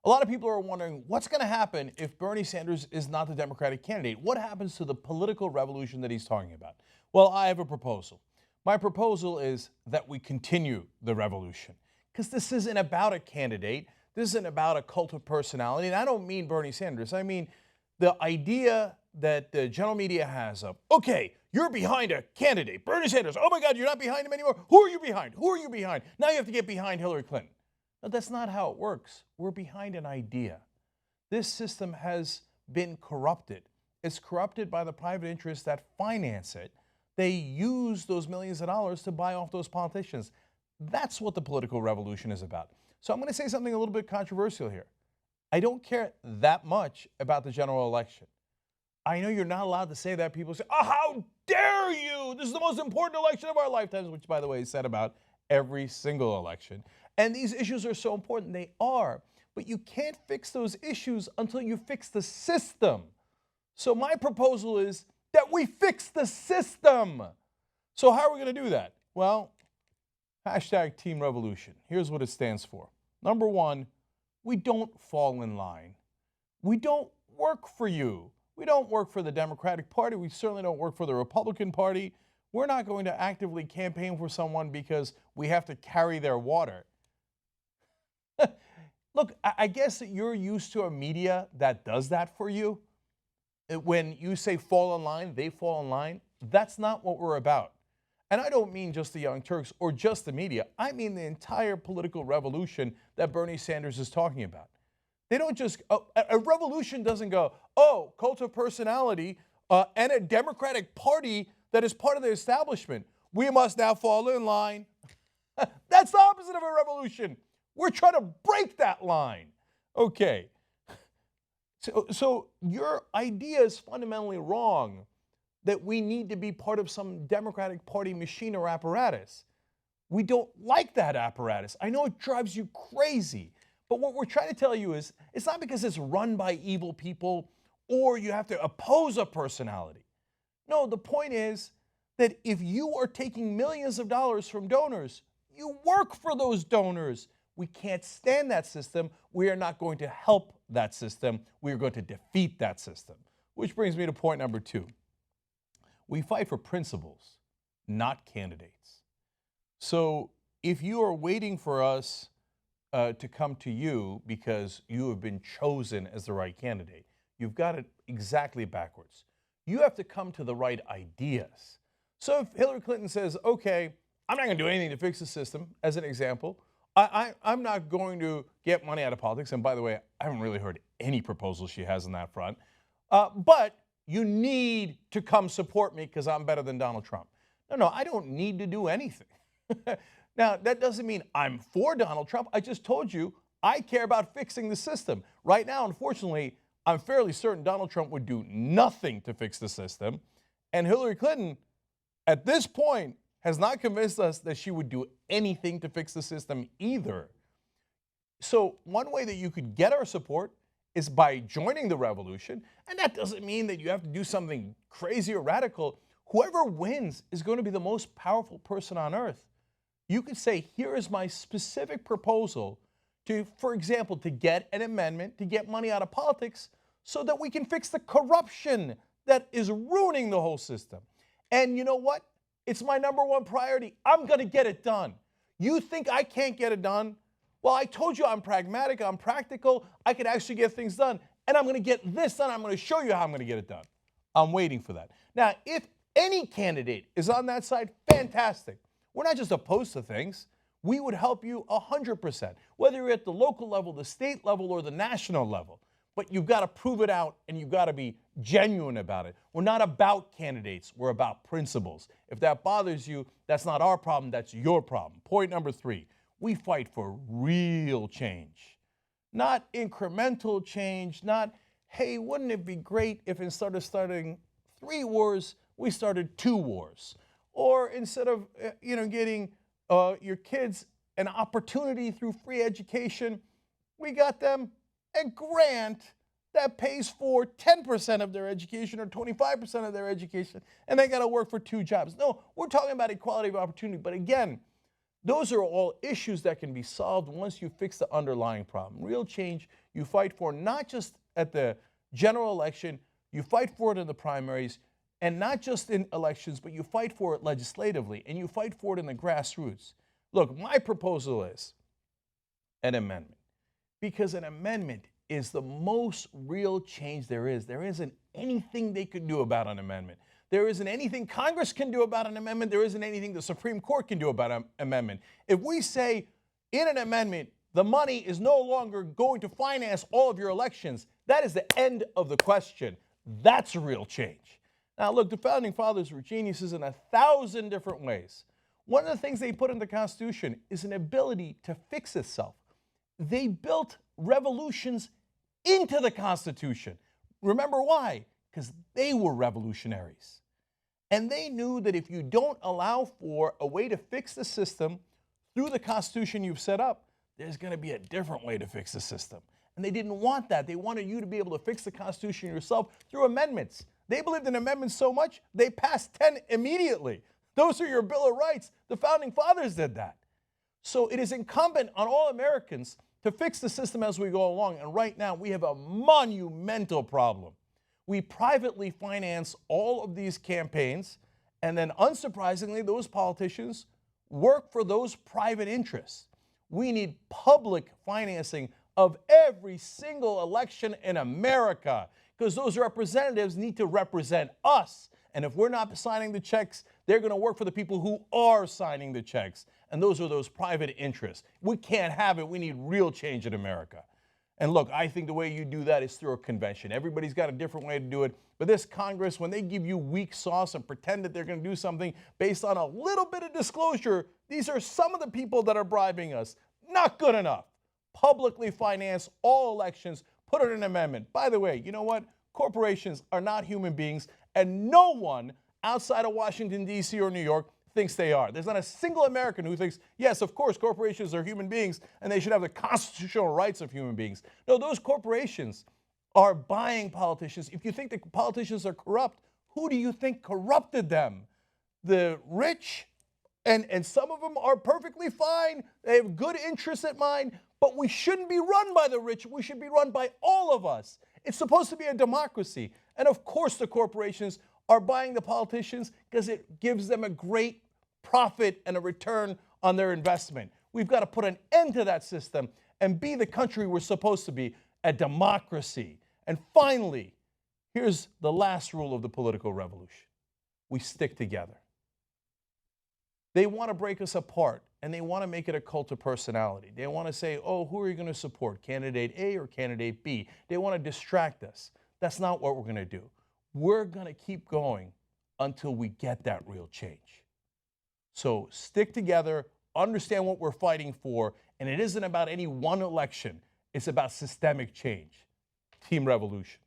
A lot of people are wondering what's going to happen if Bernie Sanders is not the Democratic candidate. What happens to the political revolution that he's talking about? Well, I have a proposal. My proposal is that we continue the revolution, because this isn't about a candidate. This isn't about a cult of personality. And I don't mean Bernie Sanders. I mean the idea that the general media has of, okay, you're behind a candidate, Bernie Sanders. Oh my God, you're not behind him anymore. Who are you behind? Who are you behind? Now you have to get behind Hillary Clinton. No, that's not how it works. We're behind an idea. This system has been corrupted. It's corrupted by the private interests that finance it. They use those millions of dollars to buy off those politicians. That's what the political revolution is about. So I'm going to say something a little bit controversial here. I don't care that much about the general election. I know you're not allowed to say that. People say, oh, how dare you? This is the most important election of our lifetimes, which, by the way, is said about every single election. And these issues are so important. They are. But you can't fix those issues until you fix the system. So my proposal is that we fix the system. So how are we going to do that? Well, hashtag Team Revolution. Here's what it stands for. Number one, we don't fall in line. We don't work for you. We don't work for the Democratic Party. We certainly don't work for the Republican Party. We're not going to actively campaign for someone because we have to carry their water. Look, I guess that you're used to a media that does that for you. When you say fall in line, they fall in line. That's not what we're about. And I don't mean just the Young Turks or just the media. I mean the entire political revolution that Bernie Sanders is talking about. They don't just, a revolution doesn't go, oh, cult of personality and a Democratic Party that is part of the establishment. We must now fall in line. That's the opposite of a revolution. We're trying to break that line. Okay. So your idea is fundamentally wrong, that we need to be part of some Democratic Party machine or apparatus. We don't like that apparatus. I know it drives you crazy, but what we're trying to tell you is it's not because it's run by evil people or you have to oppose a personality. No, the point is that if you are taking millions of dollars from donors, you work for those donors. We can't stand that system. We are not going to help that system. We are going to defeat that system. Which brings me to point number two. We fight for principles, not candidates. So if you are waiting for us to come to you because you have been chosen as the right candidate, you've got it exactly backwards. You have to come to the right ideas. So if Hillary Clinton says, okay, I'm not going to do anything to fix the system, as an example, I'm not going to get money out of politics. And by the way, I haven't really heard any proposals she has on that front. But you need to come support me because I'm better than Donald Trump. No, I don't need to do anything. Now, that doesn't mean I'm for Donald Trump. I just told you I care about fixing the system. Right now, unfortunately, I'm fairly certain Donald Trump would do nothing to fix the system. And Hillary Clinton, at this point, has not convinced us that she would do anything to fix the system either. So one way that you could get our support is by joining the revolution. And that doesn't mean that you have to do something crazy or radical. Whoever wins is going to be the most powerful person on earth. You could say, here is my specific proposal to, for example, to get an amendment, to get money out of politics so that we can fix the corruption that is ruining the whole system. And you know what? It's my number one priority. I'm going to get it done. You think I can't get it done? Well, I told you I'm pragmatic, I'm practical, I can actually get things done, and I'm going to get this done. I'm going to show you how I'm going to get it done. I'm waiting for that. Now, if any candidate is on that side, fantastic. We're not just opposed to things. We would help you 100%, whether you're at the local level, the state level, or the national level. But you've got to prove it out, and you've got to be genuine about it. We're not about candidates. We're about principles. If that bothers you, that's not our problem. That's your problem. Point number three, we fight for real change, not incremental change, not, hey, wouldn't it be great if instead of starting 3 wars, we started 2 wars? Or instead of getting your kids an opportunity through free education, we got them a grant that pays for 10% of their education or 25% of their education, and they got to work for 2 jobs. No, we're talking about equality of opportunity. But again, Those are all issues that can be solved once you fix the underlying problem. Real change you fight for not just at the general election, you fight for it in the primaries, and not just in elections, but you fight for it legislatively, and you fight for it in the grassroots. Look, my proposal is an amendment, because an amendment is the most real change there is. There isn't anything they could do about an amendment. There isn't anything Congress can do about an amendment. There isn't anything the Supreme Court can do about an amendment. If we say in an amendment, the money is no longer going to finance all of your elections, that is the end of the question. That's a real change. Now, look, the Founding Fathers were geniuses in 1,000 different ways. One of the things they put in the Constitution is an ability to fix itself. They built revolutions into the Constitution. Remember why? Because they were revolutionaries. And they knew that if you don't allow for a way to fix the system through the Constitution you've set up, there's going to be a different way to fix the system. And they didn't want that. They wanted you to be able to fix the Constitution yourself through amendments. They believed in amendments so much, they passed 10 immediately. Those are your Bill of Rights. The Founding Fathers did that. So it is incumbent on all Americans to fix the system as we go along. And right now, we have a monumental problem. We privately finance all of these campaigns, and then unsurprisingly, those politicians work for those private interests. We need public financing of every single election in America, because those representatives need to represent us. And if we're not signing the checks, they're going to work for the people who are signing the checks. And those are those private interests. We can't have it. We need real change in America. And look, I think the way you do that is through a convention. Everybody's got a different way to do it. But this Congress, when they give you weak sauce and pretend that they're going to do something based on a little bit of disclosure, these are some of the people that are bribing us. Not good enough. Publicly finance all elections. Put it in an amendment. By the way, you know what? Corporations are not human beings, and no one outside of Washington, D.C. or New York thinks they are. There's not a single American who thinks, yes, of course, corporations are human beings and they should have the constitutional rights of human beings. No, those corporations are buying politicians. If you think the politicians are corrupt, who do you think corrupted them? The rich, and some of them are perfectly fine. They have good interests at mind, but we shouldn't be run by the rich. We should be run by all of us. It's supposed to be a democracy. And of course the corporations are buying the politicians because it gives them a great profit and a return on their investment. We've got to put an end to that system and be the country we're supposed to be, a democracy. And finally, here's the last rule of the political revolution. We stick together. They want to break us apart, and they want to make it a cult of personality. They want to say, oh, who are you going to support, candidate A or candidate B? They want to distract us. That's not what we're going to do. We're going to keep going until we get that real change. So stick together, understand what we're fighting for, and it isn't about any one election. It's about systemic change. Team Revolution.